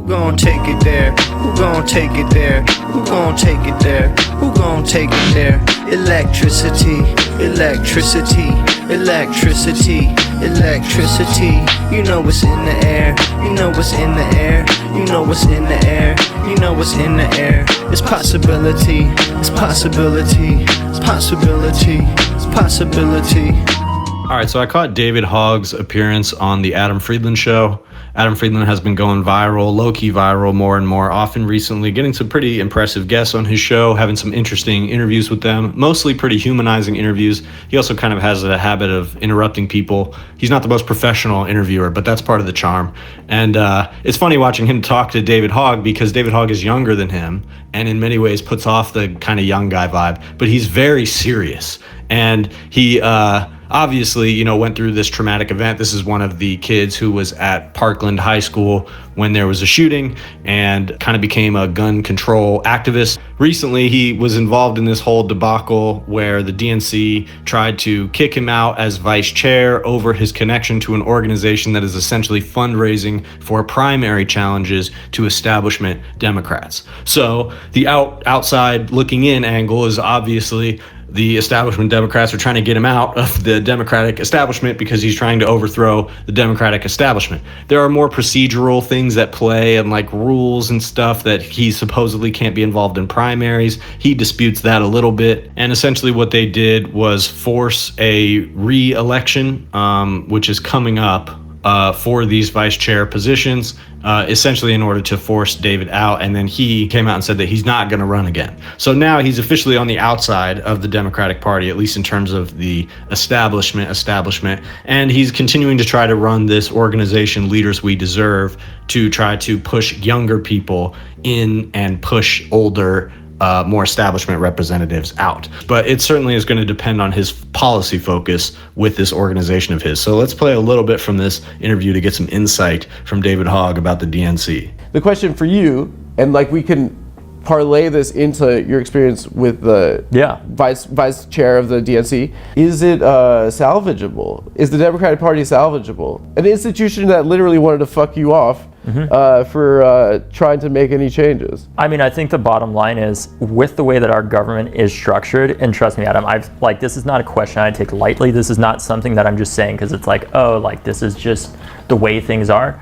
Who gon' take it there? Who gon' take it there? Who gon' take it there? Who gon' take it there? Electricity, electricity, electricity, electricity. You know what's in the air. You know what's in the air. You know what's in the air. You know what's in the air. It's possibility. It's possibility. It's possibility. It's possibility. All right, so I caught David Hogg's appearance on the Adam Friedland Show. Adam Friedland has been going viral, low-key viral more and more often recently, getting some pretty impressive guests on his show, having some interesting interviews with them, mostly pretty humanizing interviews. He also kind of has a habit of interrupting people. He's not the most professional interviewer, but that's part of the charm. And it's funny watching him talk to David Hogg because David Hogg is younger than him and in many ways puts off the kind of young guy vibe, but he's very serious. And he obviously, went through this traumatic event. This is one of the kids who was at Parkland High School when there was a shooting and kind of became a gun control activist. Recently, he was involved in this whole debacle where the DNC tried to kick him out as vice chair over his connection to an organization that is essentially fundraising for primary challenges to establishment Democrats. So the outside looking in angle is obviously the establishment Democrats are trying to get him out of the Democratic establishment because he's trying to overthrow the Democratic establishment. There are more procedural things at play and like rules and stuff that he supposedly can't be involved in primaries. He disputes that a little bit. And essentially what they did was force a re-election, which is coming up for these vice chair positions, essentially in order to force David out. And then he came out and said that he's not going to run again. So now he's officially on the outside of the Democratic Party, at least in terms of the establishment. And he's continuing to try to run this organization, Leaders We Deserve, to try to push younger people in and push older more establishment representatives out. But it certainly is going to depend on his policy focus with this organization of his. So let's play a little bit from this interview to get some insight from David Hogg about the DNC. The question for you, and like we can parlay this into your experience with the vice chair of the DNC, is it salvageable? Is the Democratic Party salvageable? An institution that literally wanted to fuck you off for trying to make any changes. I mean, I think the bottom line is with the way that our government is structured, and trust me, Adam, this is not a question I take lightly. This is not something that I'm just saying because it's like, oh, like this is just the way things are.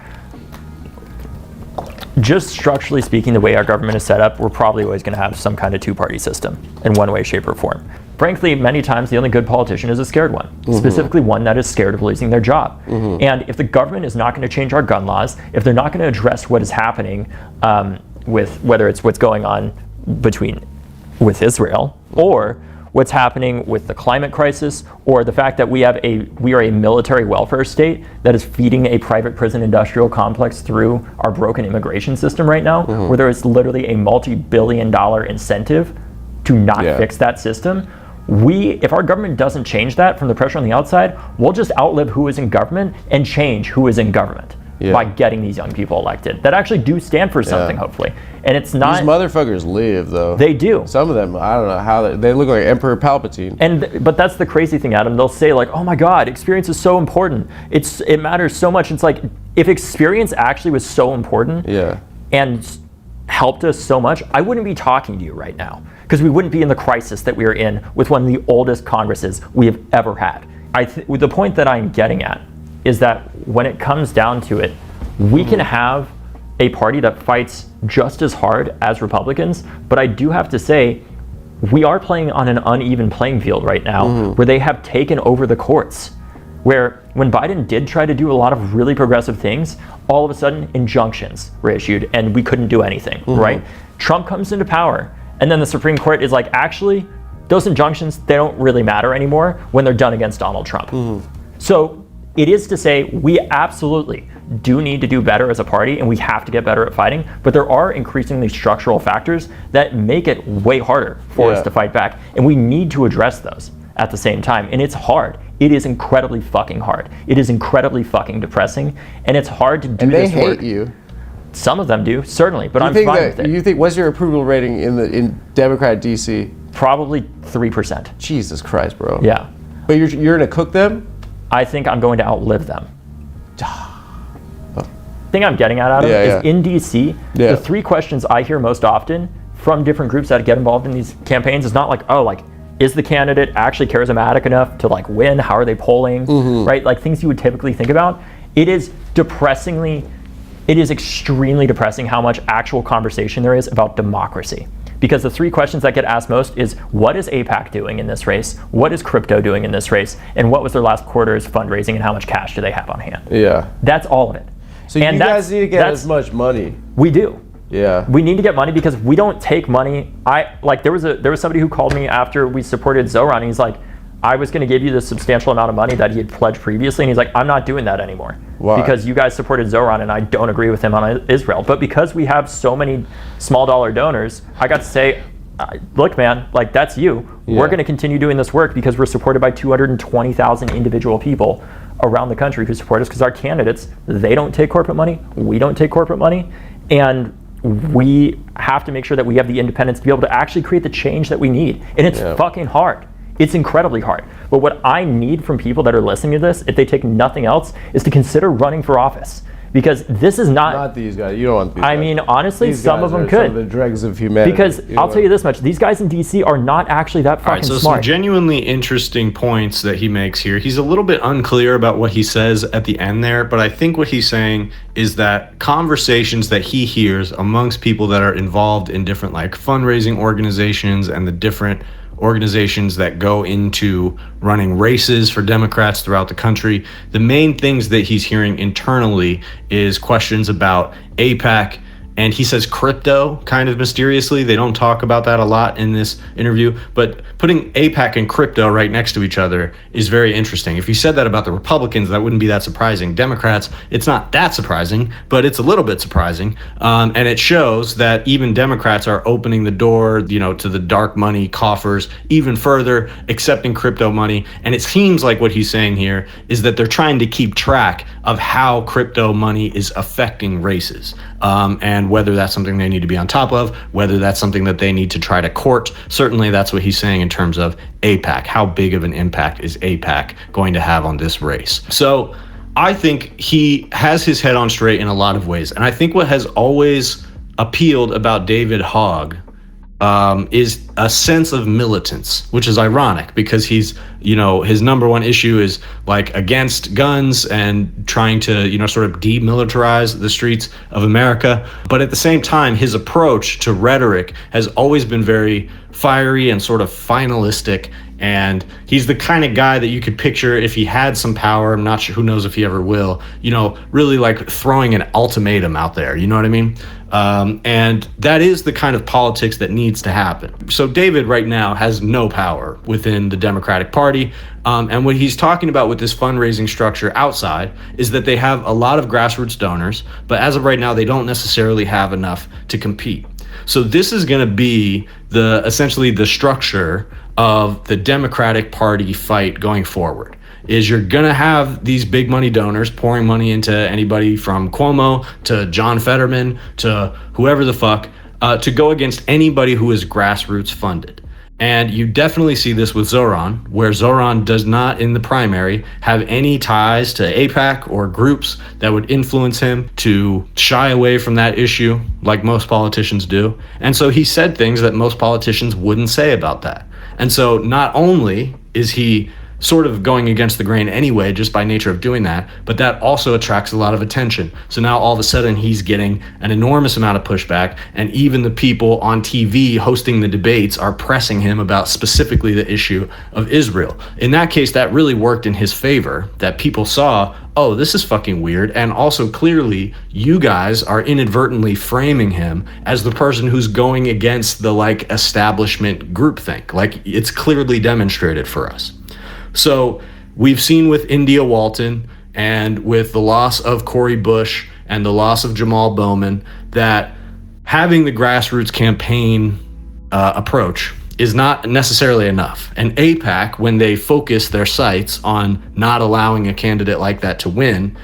Just structurally speaking, the way our government is set up, we're probably always going to have some kind of two-party system in one way, shape, or form. Frankly, many times the only good politician is a scared one, specifically one that is scared of losing their job. And if the government is not going to change our gun laws, if they're not going to address what is happening with whether it's what's going on with Israel or what's happening with the climate crisis, or the fact that we are a military welfare state that is feeding a private prison industrial complex through our broken immigration system right now, where there is literally a multi-billion-dollar incentive to not fix that system. If our government doesn't change that from the pressure on the outside, we'll just outlive who is in government and change who is in government by getting these young people elected that actually do stand for something, hopefully. And it's not... These motherfuckers live, though. They do. Some of them, I don't know how they look like Emperor Palpatine. But that's the crazy thing, Adam. They'll say like, oh my God, experience is so important. It matters so much. It's like, if experience actually was so important and helped us so much, I wouldn't be talking to you right now because we wouldn't be in the crisis that we are in with one of the oldest Congresses we have ever had. The point that I'm getting at is that when it comes down to it, we can have a party that fights just as hard as Republicans, but I do have to say, we are playing on an uneven playing field right now where they have taken over the courts, where when Biden did try to do a lot of really progressive things, all of a sudden injunctions were issued and we couldn't do anything, right? Trump comes into power and then the Supreme Court is like, actually, those injunctions, they don't really matter anymore when they're done against Donald Trump. So it is to say we absolutely do need to do better as a party and we have to get better at fighting, but there are increasingly structural factors that make it way harder for us to fight back, and we need to address those at the same time. And it's hard. It is incredibly fucking hard. It is incredibly fucking depressing, and it's hard to do this work. And they hate you. Some of them do, certainly, but I'm fine with it. You think, what's your approval rating in Democrat DC? Probably 3%. Jesus Christ, bro. Yeah. But you're gonna cook them? I think I'm going to outlive them. thing I'm getting at, Adam, is in DC, the 3 questions I hear most often from different groups that get involved in these campaigns is not like, oh, like, is the candidate actually charismatic enough to like win? How are they polling? Right? Like things you would typically think about. It is extremely depressing how much actual conversation there is about democracy. Because the 3 questions that get asked most is, what is AIPAC doing in this race? What is crypto doing in this race? And what was their last quarter's fundraising, and how much cash do they have on hand? Yeah. That's all of it. So you guys need to get as much money. We do. Yeah. We need to get money because we don't take money. There was somebody who called me after we supported Zoran, and he's like, I was going to give you this substantial amount of money that he had pledged previously, and he's like, I'm not doing that anymore. Why? Because you guys supported Zoran, and I don't agree with him on Israel. But because we have so many small dollar donors, I got to say, look, man, like that's you. Yeah. We're going to continue doing this work because we're supported by 220,000 individual people around the country who support us, because our candidates, they don't take corporate money, we don't take corporate money, and we have to make sure that we have the independence to be able to actually create the change that we need. And it's fucking hard. It's incredibly hard. But what I need from people that are listening to this, if they take nothing else, is to consider running for office. Because this is not these guys. You don't want these guys. I mean, honestly, these some of them could. Some of the dregs of humanity. Because I'll tell you this much, these guys in DC are not actually that fucking smart. Some genuinely interesting points that he makes here. He's a little bit unclear about what he says at the end there, but I think what he's saying is that conversations that he hears amongst people that are involved in different like fundraising organizations and the different organizations that go into running races for Democrats throughout the country, the main things that he's hearing internally is questions about AIPAC, and he says crypto kind of mysteriously. They don't talk about that a lot in this interview, but putting AIPAC and crypto right next to each other is very interesting. If you said that about the Republicans, that wouldn't be that surprising. Democrats, it's not that surprising, but it's a little bit surprising. And it shows that even Democrats are opening the door, to the dark money coffers even further, accepting crypto money. And it seems like what he's saying here is that they're trying to keep track of how crypto money is affecting races. And whether that's something they need to be on top of, whether that's something that they need to try to court. Certainly that's what he's saying in terms of AIPAC. How big of an impact is AIPAC going to have on this race? So I think he has his head on straight in a lot of ways. And I think what has always appealed about David Hogg is a sense of militance, which is ironic because he's, his number one issue is like against guns and trying to, sort of demilitarize the streets of America. But at the same time, his approach to rhetoric has always been very fiery and sort of finalistic. And he's the kind of guy that you could picture if he had some power. I'm not sure, who knows if he ever will, really like throwing an ultimatum out there. You know what I mean? And that is the kind of politics that needs to happen. So David right now has no power within the Democratic Party. And what he's talking about with this fundraising structure outside is that they have a lot of grassroots donors, but as of right now, they don't necessarily have enough to compete. So this is going to be essentially the structure of the Democratic Party fight going forward. Is you're going to have these big money donors pouring money into anybody from Cuomo to John Fetterman to whoever the fuck to go against anybody who is grassroots funded. And you definitely see this with Zoran, where Zoran does not in the primary have any ties to AIPAC or groups that would influence him to shy away from that issue like most politicians do. And so he said things that most politicians wouldn't say about that. And so not only is he sort of going against the grain anyway, just by nature of doing that, but that also attracts a lot of attention. So now all of a sudden he's getting an enormous amount of pushback, and even the people on TV hosting the debates are pressing him about specifically the issue of Israel. In that case, that really worked in his favor, that people saw, oh, this is fucking weird, and also clearly you guys are inadvertently framing him as the person who's going against the establishment groupthink. It's clearly demonstrated for us. So we've seen with India Walton and with the loss of Cori Bush and the loss of Jamal Bowman that having the grassroots campaign approach is not necessarily enough. And AIPAC, when they focus their sights on not allowing a candidate like that to win,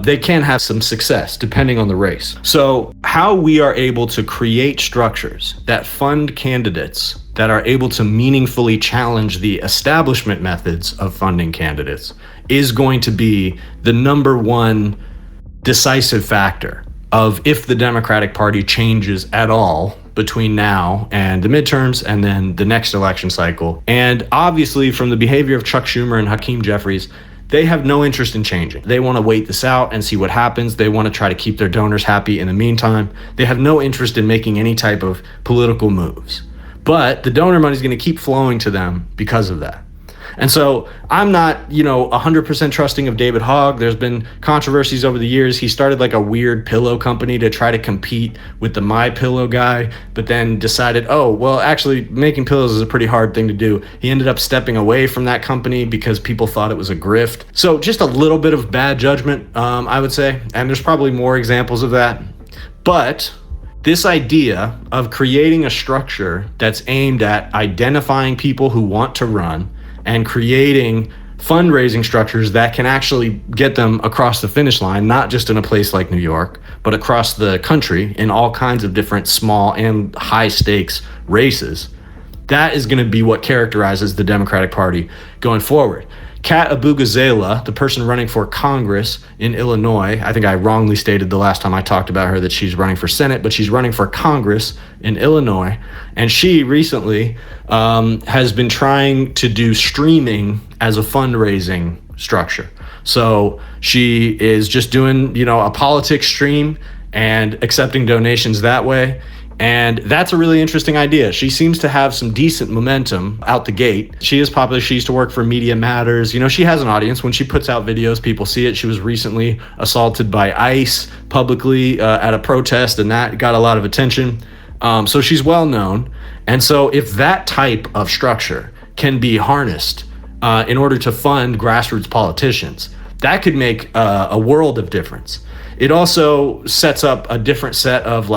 they can have some success depending on the race. So how we are able to create structures that fund candidates that are able to meaningfully challenge the establishment methods of funding candidates is going to be the number one decisive factor of if the Democratic Party changes at all between now and the midterms and then the next election cycle. And obviously, from the behavior of Chuck Schumer and Hakeem Jeffries, they have no interest in changing. They want to wait this out and see what happens. They want to try to keep their donors happy in the meantime. They have no interest in making any type of political moves. But the donor money is going to keep flowing to them because of that. And so I'm not, 100% trusting of David Hogg. There's been controversies over the years. He started like a weird pillow company to try to compete with the My Pillow guy, but then decided, actually making pillows is a pretty hard thing to do. He ended up stepping away from that company because people thought it was a grift. So just a little bit of bad judgment, I would say. And there's probably more examples of that. But this idea of creating a structure that's aimed at identifying people who want to run and creating fundraising structures that can actually get them across the finish line, not just in a place like New York, but across the country in all kinds of different small and high stakes races. That is going to be what characterizes the Democratic Party going forward. Kat Abu-Ghazala, the person running for Congress in Illinois, I think I wrongly stated the last time I talked about her that she's running for Senate, but she's running for Congress in Illinois. And she recently has been trying to do streaming as a fundraising structure. So she is just doing, a politics stream and accepting donations that way. And that's a really interesting idea. She seems to have some decent momentum out the gate. She is popular. She used to work for Media Matters. She has an audience. When she puts out videos, people see it. She was recently assaulted by ICE publicly at a protest, and that got a lot of attention. So she's well known. And so if that type of structure can be harnessed in order to fund grassroots politicians, that could make a world of difference. It also sets up a different set of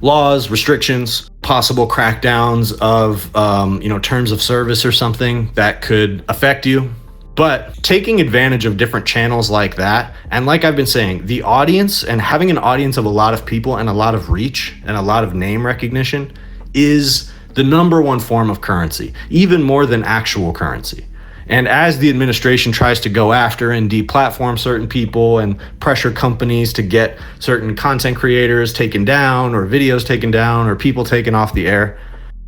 laws, restrictions, possible crackdowns of, terms of service or something that could affect you. But taking advantage of different channels like that, and like I've been saying, the audience and having an audience of a lot of people and a lot of reach and a lot of name recognition is the number one form of currency, even more than actual currency. And as the administration tries to go after and deplatform certain people and pressure companies to get certain content creators taken down or videos taken down or people taken off the air,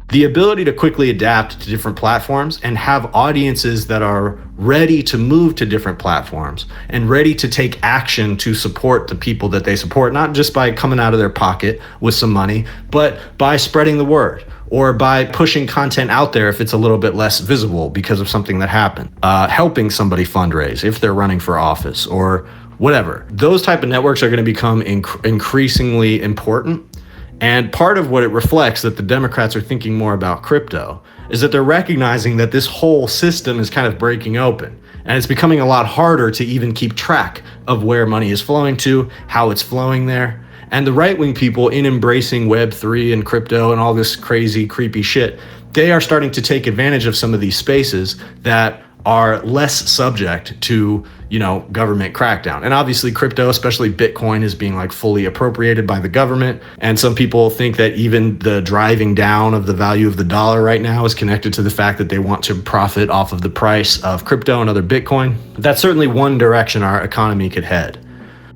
the ability to quickly adapt to different platforms and have audiences that are ready to move to different platforms and ready to take action to support the people that they support, not just by coming out of their pocket with some money, but by spreading the word, or by pushing content out there if it's a little bit less visible because of something that happened, helping somebody fundraise if they're running for office or whatever. Those type of networks are going to become increasingly important. And part of what it reflects that the Democrats are thinking more about crypto is that they're recognizing that this whole system is kind of breaking open. And it's becoming a lot harder to even keep track of where money is flowing to, how it's flowing there. And the right-wing people, in embracing Web3 and crypto and all this crazy, creepy shit, they are starting to take advantage of some of these spaces that are less subject to, government crackdown. And obviously crypto, especially Bitcoin, is being fully appropriated by the government. And some people think that even the driving down of the value of the dollar right now is connected to the fact that they want to profit off of the price of crypto and other Bitcoin. That's certainly one direction our economy could head.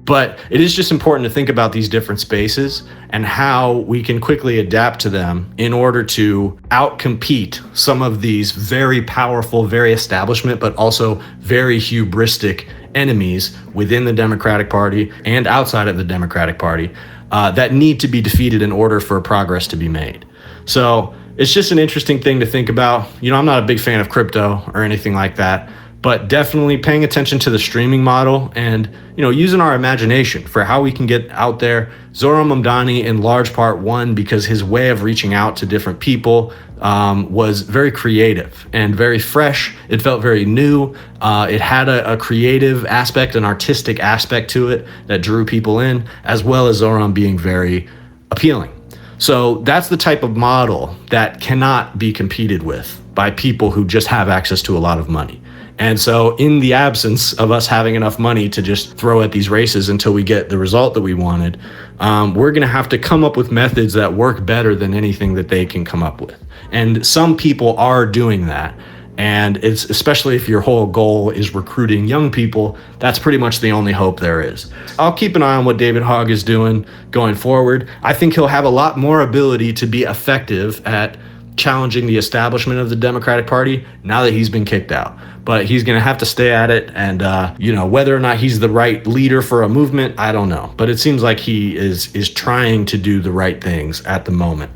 But it is just important to think about these different spaces and how we can quickly adapt to them in order to outcompete some of these very powerful, very establishment, but also very hubristic enemies within the Democratic Party and outside of the Democratic Party that need to be defeated in order for progress to be made. So it's just an interesting thing to think about. I'm not a big fan of crypto or anything like that, but definitely paying attention to the streaming model and, using our imagination for how we can get out there. Zohran Mamdani, in large part, won because his way of reaching out to different people was very creative and very fresh. It felt very new. It had a creative aspect, an artistic aspect to it that drew people in, as well as Zohran being very appealing. So that's the type of model that cannot be competed with by people who just have access to a lot of money. And so in the absence of us having enough money to just throw at these races until we get the result that we wanted, we're going to have to come up with methods that work better than anything that they can come up with. And some people are doing that. And it's especially if your whole goal is recruiting young people, that's pretty much the only hope there is. I'll keep an eye on what David Hogg is doing going forward. I think he'll have a lot more ability to be effective at challenging the establishment of the Democratic Party now that he's been kicked out. But he's going to have to stay at it. And, whether or not he's the right leader for a movement, I don't know. But it seems like he is trying to do the right things at the moment.